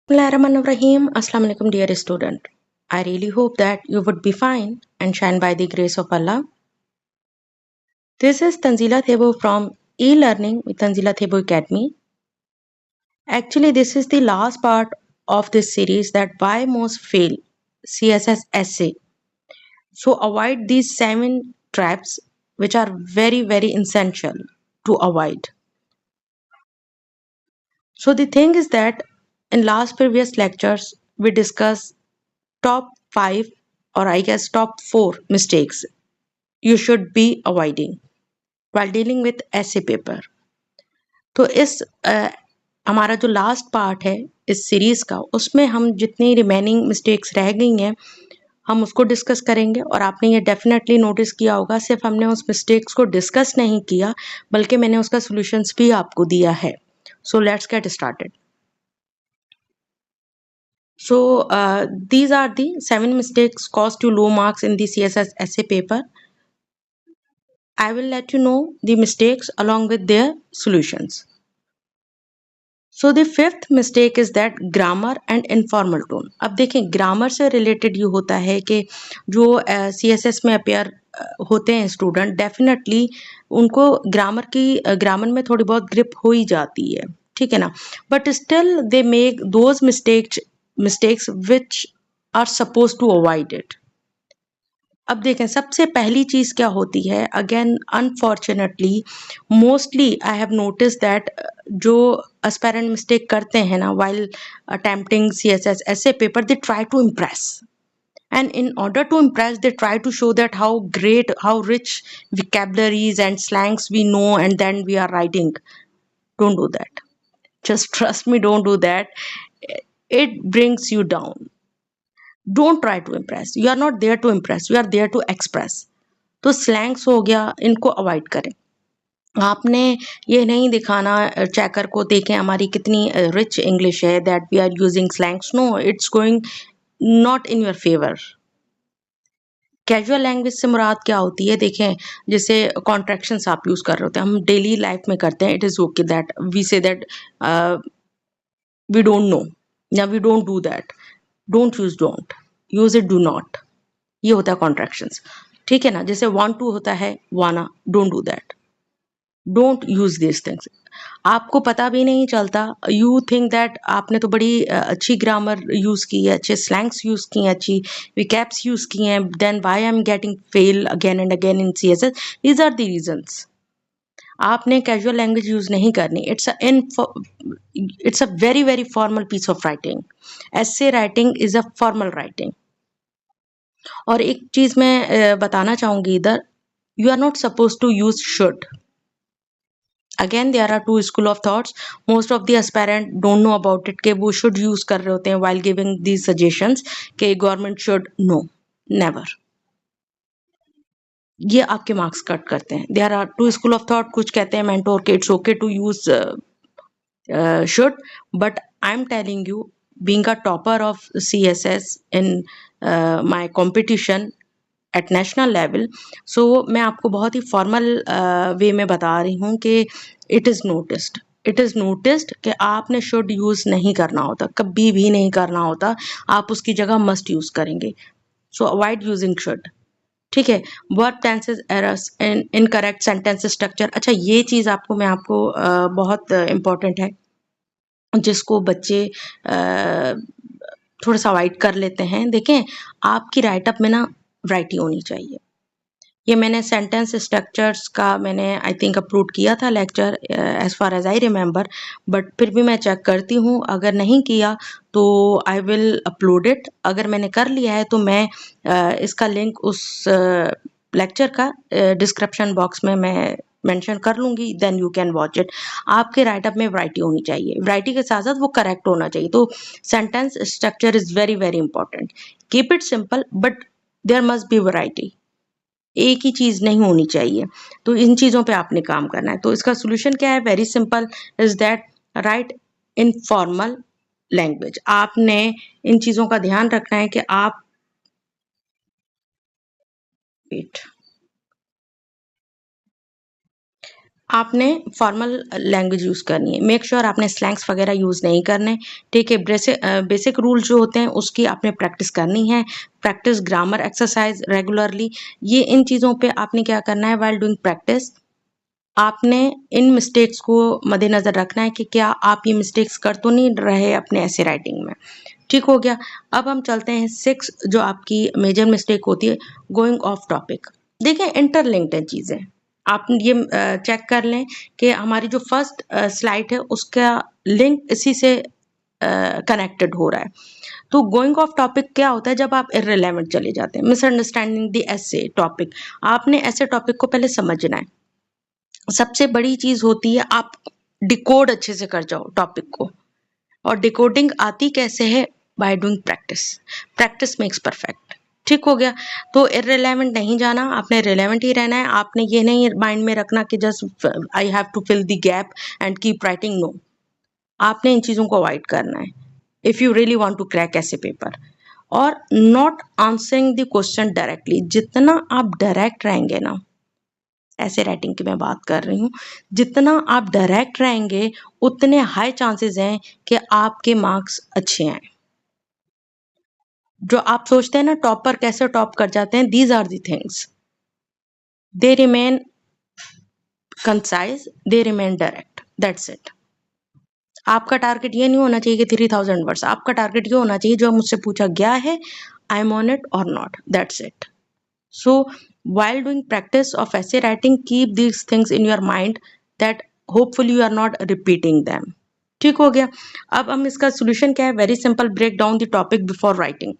Bismillahirrahmanirrahim. Assalamu alaikum, dear student. I really hope that you would be fine and shine by the grace of Allah. This is Tanzila Thebo from e-learning with Tanzila Thebo Academy. Actually, this is the last part of this series that why most fail CSS essay. So avoid these 7 traps which are very essential to avoid. So the thing is that in last previous lectures we discussed top 5 or I guess top 4 mistakes you should be avoiding while dealing with essay paper. तो इस हमारा जो last part है इस series का उसमें हम जितनी रिमेनिंग मिस्टेक्स रह गई हैं हम उसको डिस्कस करेंगे और आपने ये डेफिनेटली नोटिस किया होगा सिर्फ हमने उस मिस्टेक्स को डिस्कस नहीं किया बल्कि मैंने उसका सॉल्यूशंस भी आपको दिया है. So let's get started. So these are the 7 mistakes caused to low marks in the CSS essay paper. I will let you know the mistakes along with their solutions. So the 5th mistake is that grammar and informal tone. अब देखें grammar से related ये होता है कि जो CSS में appear होते हैं स्टूडेंट डेफिनेटली उनको ग्रामर में थोड़ी बहुत ग्रिप हो ही जाती है, ठीक है ना, but still they make those mistakes which are suppose to avoid it. अब देखें सबसे पहली चीज क्या होती है. Again unfortunately mostly I have notice that जो एस्पायरेंट मिस्टेक करते हैं ना while attempting CSS essay paper, they try to impress, and in order to impress they try to show that how great, how rich vocabularies and slangs we know, and then we are writing. Don't do that. Just trust me, don't do that. It brings you down. Don't try to impress. You are not there to impress, you are there to express. तो slangs हो गया, इनको avoid करें. आपने ये नहीं दिखाना checker को देखें हमारी कितनी रिच इंग्लिश है that we are using slangs. No, it's going not in your favour. Casual language से मुराद क्या होती है. देखें जैसे कॉन्ट्रैक्शंस आप यूज कर रहे होते हैं, हम डेली लाइफ में करते हैं. It is okay that we say that we don't know या we don't do that. Don't use don't, use it do not. ये होता है कॉन्ट्रैक्शंस, ठीक है ना. जैसे वांट टू होता है वाना, don't do that. Don't use this things. आपको पता भी नहीं चलता, यू थिंक दैट आपने तो बड़ी अच्छी ग्रामर यूज की है, अच्छे स्लैंग्स यूज किए हैं, अच्छी विकैप्स यूज किए हैं, then why I am getting fail again and again in CSS. These are the reasons. आपने कैजुअल लैंग्वेज यूज नहीं करनी. It's a very formal piece of writing. Essay writing is a formal writing. और एक चीज मैं बताना चाहूंगी इधर, you are not suppose to use should. Again there are two school of thoughts. Most of the aspirant don't know about it कि वो should use कर रहे होते हैं व्हाइल गिविंग दीज सजेशंस कि गवर्नमेंट शुड. No, never. ये आपके marks cut करते हैं. There are two school of thought. कुछ कहते हैं मेंटोर के it's okay to use should, but I'm telling you, being a topper of CSS in my competition at national level, so मैं आपको बहुत ही फॉर्मल वे में बता रही हूँ कि इट इज़ नोटिस्ड कि आपने शुड यूज़ नहीं करना होता, कभी भी नहीं करना होता. आप उसकी जगह मस्ट यूज़ करेंगे. सो अवॉइड यूजिंग शुड, ठीक है. Verb tenses errors, incorrect sentence structure. अच्छा ये चीज़ मैं आपको बहुत इम्पोर्टेंट है जिसको बच्चे थोड़ा सा अवॉइड कर लेते हैं. देखें आपकी राइटअप में ना वैरायटी होनी चाहिए. ये मैंने सेंटेंस स्ट्रक्चर्स का मैंने आई थिंक अपलोड किया था lecture as far as I remember, but फिर भी मैं चेक करती हूँ. अगर नहीं किया तो आई विल अपलोड इट. अगर मैंने कर लिया है तो मैं इसका लिंक उस लेक्चर का डिस्क्रिप्शन बॉक्स में मैं मेंशन कर लूंगी, then you can watch it. आपके राइटअप में वैरायटी होनी चाहिए, वैरायटी के साथ साथ वो करेक्ट होना चाहिए. तो sentence structure is very important. Keep it simple but there must be variety. एक ही चीज नहीं होनी चाहिए. तो इन चीजों पे आपने काम करना है. तो इसका सोल्यूशन क्या है? Very simple is that right in formal language. आपने इन चीजों का ध्यान रखना है कि आप आपने फॉर्मल लैंग्वेज यूज़ करनी है। मेक श्योर आपने स्लैंग्स वगैरह यूज़ नहीं करने, ठीक है। बेसिक रूल जो होते हैं उसकी आपने प्रैक्टिस करनी है। प्रैक्टिस ग्रामर एक्सरसाइज रेगुलरली, ये इन चीज़ों पे आपने क्या करना है वाइल डूइंग प्रैक्टिस। आपने इन मिस्टेक्स को मद्देनज़र रखना है कि क्या आप ये मिस्टेक्स कर तो नहीं रहे अपने ऐसे राइटिंग में। ठीक हो गया। अब हम चलते हैं 6 जो आपकी मेजर मिस्टेक होती है, गोइंग ऑफ टॉपिक। देखिए इंटरलिंक्ड है चीज़ें। आप ये चेक कर लें कि हमारी जो फर्स्ट स्लाइड है उसका लिंक इसी से कनेक्टेड हो रहा है। तो गोइंग ऑफ टॉपिक क्या होता है, जब आप इररिलेवेंट चले जाते हैं। मिसअंडरस्टैंडिंग द ऐसे टॉपिक, आपने ऐसे टॉपिक को पहले समझना है। सबसे बड़ी चीज होती है आप डिकोड अच्छे से कर जाओ टॉपिक को। और डिकोडिंग आती कैसे है, by doing practice. Practice makes perfect. ठीक हो गया। तो इररिलेवेंट नहीं जाना, आपने रिलेवेंट ही रहना है। आपने ये नहीं माइंड में रखना कि just I have to fill the gap and keep writing, no. आपने इन चीजों को अवॉइड करना है if you really want to crack ऐसे पेपर। और not answering the question directly, जितना आप डायरेक्ट रहेंगे ना, ऐसे राइटिंग की मैं बात कर रही हूँ, जितना आप डायरेक्ट रहेंगे उतने हाई चांसेस हैं कि आपके मार्क्स अच्छे आए। जो आप सोचते हैं ना टॉपर कैसे टॉप कर जाते हैं, these are the things, they remain concise, they remain direct, that's it. आपका टारगेट ये नहीं होना चाहिए कि 3000 वर्ड्स, आपका टारगेट ये होना चाहिए जो मुझसे पूछा गया है, आई एम ऑन इट और not, that's it. So while doing practice of essay writing, keep these things in your mind that hopefully you are not repeating them. ठीक हो गया। अब हम इसका सोल्यूशन क्या है, very simple, break down the topic before writing.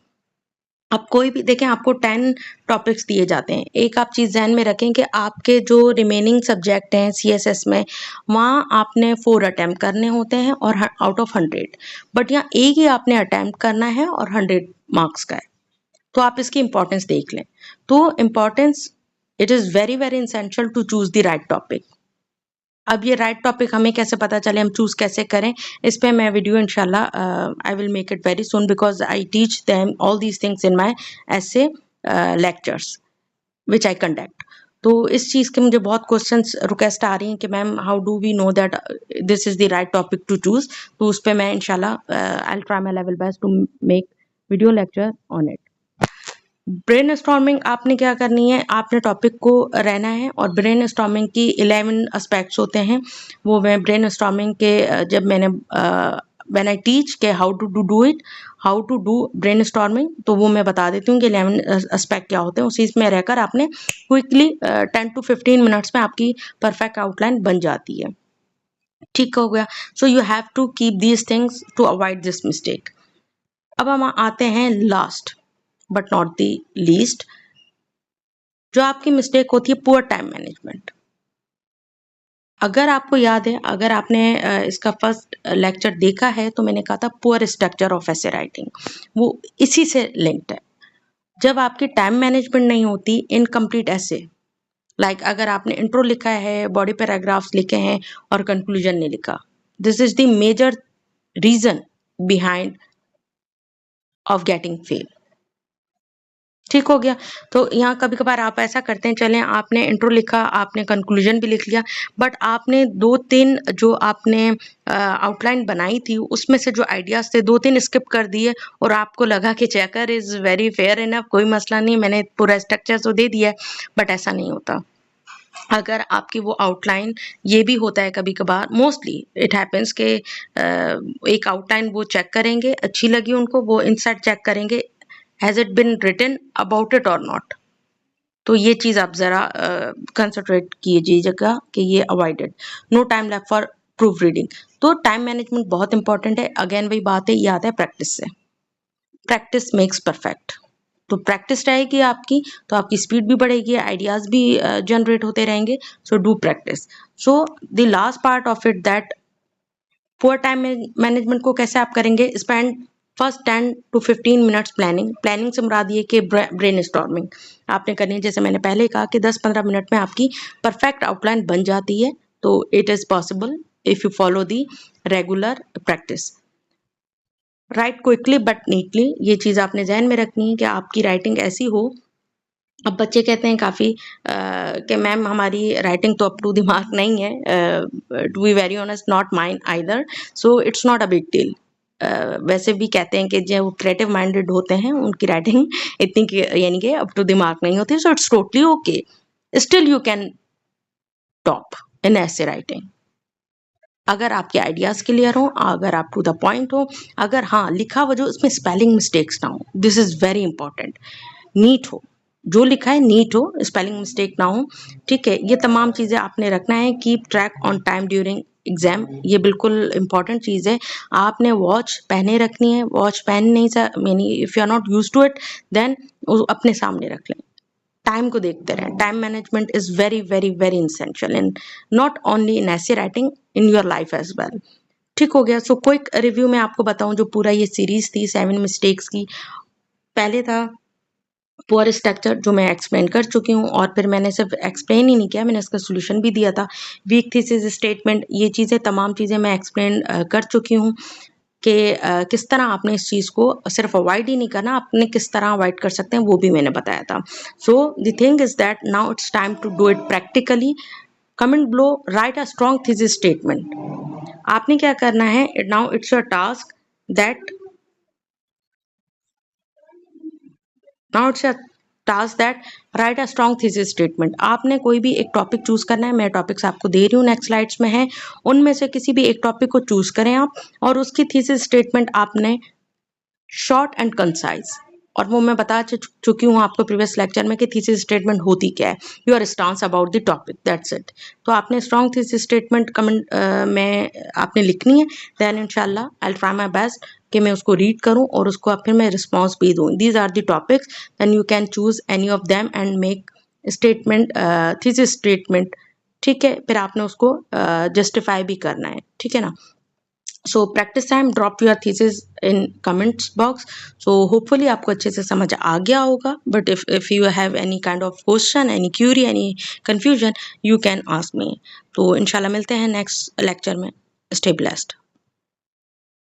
अब कोई भी देखें, आपको 10 टॉपिक्स दिए जाते हैं। एक आप चीज़ ध्यान में रखें कि आपके जो रिमेनिंग सब्जेक्ट हैं CSS में, वहाँ आपने 4 अटैम्प्ट करने होते हैं और आउट ऑफ 100, बट यहाँ एक ही आपने अटैम्प्ट करना है और 100 मार्क्स का है। तो आप इसकी इंपॉर्टेंस देख लें। तो importance, it is very very essential to choose the right topic. अब ये राइट टॉपिक हमें कैसे पता चले, हम चूज कैसे करें, इस पे मैं वीडियो इंशाल्लाह I will make it very soon, because I teach them all these things in my essay lectures which I conduct. तो इस चीज़ के मुझे बहुत क्वेश्चंस रिक्वेस्ट आ रही हैं कि ma'am how do we know that this is the right topic to choose. तो उस पर मैं इंशाल्लाह I will try my level best to make video lecture on it. Brainstorming आपने क्या करनी है, आपने टॉपिक को रहना है और ब्रेन स्टॉर्मिंग की 11 एस्पेक्ट्स होते हैं। वो मैं ब्रेन स्टॉर्मिंग के जब मैंने व्हेन आई टीच के how to do it, how to do brain storming, तो वो मैं बता देती हूँ कि 11 एस्पेक्ट क्या होते हैं। उसी में रहकर आपने क्विकली 10 to 15 मिनट्स में आपकी परफेक्ट आउटलाइन बन जाती है। ठीक हो गया। So you have to keep these things to avoid this mistake. अब हम आते हैं last but not the least, जो आपकी मिस्टेक होती है, पुअर टाइम मैनेजमेंट। अगर आपको याद है, अगर आपने इसका फर्स्ट लेक्चर देखा है, तो मैंने कहा था पुअर स्ट्रक्चर ऑफ ऐसे राइटिंग, वो इसी से लिंक्ड है। जब आपकी टाइम मैनेजमेंट नहीं होती, इनकम्प्लीट ऐसे, लाइक अगर आपने इंट्रो लिखा है, बॉडी पैराग्राफ्स लिखे हैं और कंक्लूजन नहीं लिखा, this is the major reason behind of getting fail. ठीक हो गया। तो यहाँ कभी कभार आप ऐसा करते हैं, चलें आपने इंट्रो लिखा, आपने कंक्लूजन भी लिख लिया, बट आपने 2-3 जो आपने आउटलाइन बनाई थी उसमें से जो आइडियाज थे 2-3 स्किप कर दिए और आपको लगा कि checker is very fair enough, कोई मसला नहीं, मैंने पूरा स्ट्रक्चर तो दे दिया है। बट ऐसा नहीं होता। अगर आपकी वो आउटलाइन, ये भी होता है कभी कभार, मोस्टली इट हैपेंस के एक आउटलाइन वो चेक करेंगे, अच्छी लगी उनको, वो इनसाइड चेक करेंगे has it been written about it और नॉट। तो ये चीज आप जरा कंसंट्रेट कीजिएगा कि ये avoided. No time left for proof reading. तो टाइम मैनेजमेंट बहुत इंपॉर्टेंट है। अगेन वही बात है, ये आता है प्रैक्टिस से। Practice makes perfect. तो प्रैक्टिस रहेगी आपकी तो आपकी स्पीड भी बढ़ेगी, आइडियाज भी जनरेट होते रहेंगे। So do practice. So the last part of it, that poor time management को कैसे आप करेंगे, spend first 10 to 15 minutes planning. Planning से मुराद ये कि ब्रेन स्टॉर्मिंग आपने करनी है। जैसे मैंने पहले कहा कि 10-15 मिनट में आपकी परफेक्ट आउटलाइन बन जाती है। तो it is possible if you follow the regular practice. Right quickly but neatly, ये चीज़ आपने जहन में रखनी है कि आपकी राइटिंग ऐसी हो अब बच्चे कहते हैं काफ़ी कि मैम हमारी राइटिंग तो अप टू द मार्क नहीं है, to be very honest not mine either, so it's not a big deal. वैसे भी कहते हैं कि जो क्रिएटिव माइंडेड होते हैं उनकी राइटिंग इतनी यानी कि अप टू द मार्क नहीं होती, so it's totally okay, still you can top in essay writing, अगर आपके आइडियाज़ क्लियर हो, अगर आप टू द पॉइंट हो, अगर हाँ लिखा हुआ जो उसमें स्पेलिंग मिस्टेक्स ना हो, this is very important, neat हो, जो लिखा है नीट हो, स्पेलिंग मिस्टेक ना हो, ठीक है। ये तमाम चीज़ें आपने रखना है। Keep track on time during exam, ये बिल्कुल इंपॉर्टेंट चीज़ है। आपने वॉच पहने रखनी है, वॉच पहन नहीं सा यानी if you are not use to it then अपने सामने रख लें, टाइम को देखते रहें। Time management is very very very essential in not only in essay writing, in your life as well. ठीक हो गया। सो क्विक रिव्यू में आपको बताऊं, जो पूरा ये सीरीज थी 7 मिस्टेक्स की, पहले था पुअर स्ट्रक्चर जो मैं एक्सप्लेन कर चुकी हूँ, और फिर मैंने सिर्फ एक्सप्लेन ही नहीं किया, मैंने इसका सोल्यूशन भी दिया था। वीक थीसिस स्टेटमेंट, ये चीज़ें तमाम चीज़ें मैं एक्सप्लेन कर चुकी हूँ कि किस तरह आपने इस चीज़ को सिर्फ अवॉइड ही नहीं करना, आपने किस तरह अवॉइड कर सकते हैं वो भी मैंने बताया था। So the thing is that now it's time to do it practically. Comment below, write a strong thesis statement. आपने क्या करना है, now it's your task that now it's a task that write a strong thesis statement. आपने कोई भी एक topic choose करना है, मैं टॉपिक्स आपको दे रही हूँ, नेक्स्ट स्लाइड्स में है, उनमें से किसी भी एक टॉपिक को चूज करें आप, और उसकी थीसिस स्टेटमेंट आपने शॉर्ट एंड कंसाइज, और वो मैं बता चुकी हूँ आपको प्रीवियस लेक्चर में कि थीसिस स्टेटमेंट होती क्या है, your stance about the topic, that's it. तो आपने स्ट्रॉन्ग थीसिस स्टेटमेंट कमेंट में आपने लिखनी है, देन इंशाल्लाह आई ट्राई माय बेस्ट कि मैं उसको रीड करूं और उसको फिर मैं रिस्पॉन्स भी दूं। These are the topics, then you can choose any of them and make statement, thesis statement, ठीक है। फिर आपने उसको जस्टिफाई भी करना है, ठीक है ना। So practice time, drop your thesis in comments box. So hopefully आपको अच्छे से समझ आ गया होगा, but if you have any kind of question, any Curie, any confusion, you can ask me. तो इंशाल्लाह मिलते हैं नेक्स्ट लेक्चर में। Stay blessed.